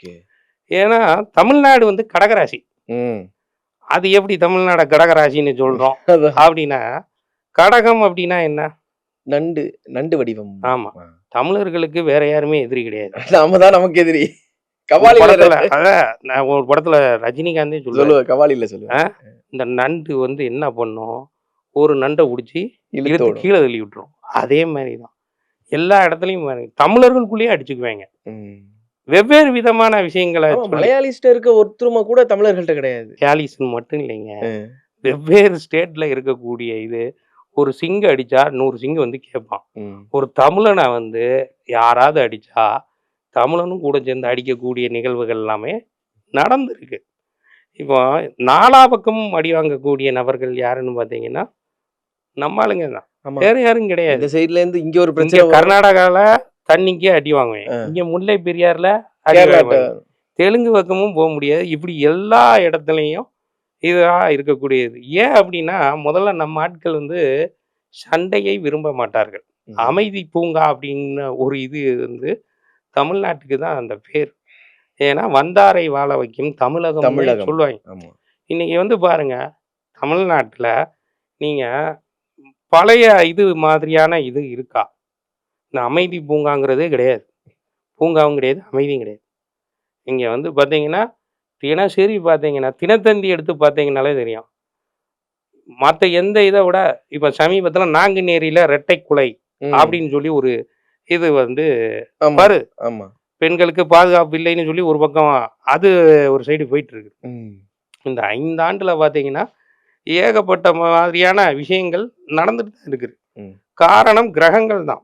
Okay. ஏன்னா தமிழ்நாடு வந்து கடகராசி. ம். அது எப்படி தமிழ்நாட கடகராசின்னு சொல்றோம் அதான். அப்படின்னா, கடகம் அப்படின்னா என்ன? நண்டு நண்டு வடிவம். ஆமா. ஆ. தமிழர்களுக்கு வேற யாருமே எதிரி கிடையாது. நாம தான் நமக்கு எதிரி. ஒரு கபாலில படத்துல அதான் நான் ஒரு படத்துல ரஜினிகாந்தே சொல்லுவாரு. சொல்லுவேன். கபாலில சொல்லுவேன். இந்த நண்டு வந்து என்ன பண்ணும்? ஒரு நண்ட புடிச்சு இழுத்து இழுத்து விடும். கீழ தள்ளி விட்டுரும். அதே மாரி தான். எல்லா இடத்துலயும் பாருங்க. தமிழர்களுக்குள்ளேயே அடிச்சுக்குவாங்க. ம். வெவ்வேறு விதமான விஷயங்கள ஆமா, சொல்லி மலையாளிஸ்ட்ட இருக்க ஒருத்தருமா கூட தமிழர்கள்ட்ட கிடையாது. கேலிஸ்ன்னு மட்டும் இல்லைங்க. ம். வெவ்வேறு ஸ்டேட்ல இருக்கக்கூடிய இது. ஒரு சிங்கம் அடிச்சா 100 சிங்கம் வந்து கேட்பான். ம். ஒரு தமிழன வந்து யாராவது அடிச்சா, தமிழனும் கூட சேர்ந்து அடிக்கக்கூடிய நிகழ்வுகள் எல்லாமே நடந்திருக்கு. இப்போ நாலா பக்கமும் அடி வாங்கக்கூடிய நபர்கள் யாருன்னு பார்த்தீங்கன்னா, நம்ம ஆளுங்க தான். ஆமா. வேற யாரும் கிடையாது. இந்த சைடுல இருந்து இங்க ஒரு இங்க பிரச்சனை வரும். கர்நாடகால தண்ணிக்கே அடி வாங்குவேன். ஆ. இங்க முல்லை பெரியாறுல அடி கேரளாட்ட வாங்குவேன். தெலுங்கு பக்கமும் போ முடியாது. இப்படி எல்லா இடத்துலயும் இதா இருக்கக்கூடியது. ஏன் அப்படின்னா, முதல்ல நம்ம ஆட்கள் வந்து சண்டையை விரும்ப மாட்டார்கள். ம். அமைதி பூங்கா அப்படின்னு ஒரு இது வந்து தமிழ்நாட்டுக்கு தான் அந்த பேர். ஏன்னா, வந்தாரை வாழ வைக்கும் தமிழகம்னே தமிழகம். சொல்லுவாங்க. ஆமா. இன்னைக்கு வந்து பாருங்க, தமிழ்நாட்டுல நீங்க பழைய இது மாதிரியான இது இருக்கா? இந்த அமைதி பூங்காங்கிறதே கிடையாது. பூங்காவும் கிடையாது, அமைதியும் கிடையாது. இங்க வந்து பார்த்தீங்கன்னா, தினசரி பார்த்தீங்கன்னா, தினத்தந்தி எடுத்து பார்த்தீங்கன்னாலே தெரியும். மத்த எந்த இத விட இப்ப சமீபத்தில நாங்குநேரியில இரட்டை கொலை ம். அப்படின்னு சொல்லி ஒரு இது வந்து ஆமா. பாரு ஆமா. பெண்களுக்கு பாதுகாப்பு இல்லைன்னு சொல்லி ஒரு பக்கம் அது ஒரு சைடு போயிட்டு இருக்கு. ம். இந்த 5 ஆண்டுல பார்த்தீங்கன்னா, ஏகப்பட்ட மாதிரியான விஷயங்கள் நடந்துட்டு தான் இருக்குது. ம். காரணம் கிரகங்கள் தான்.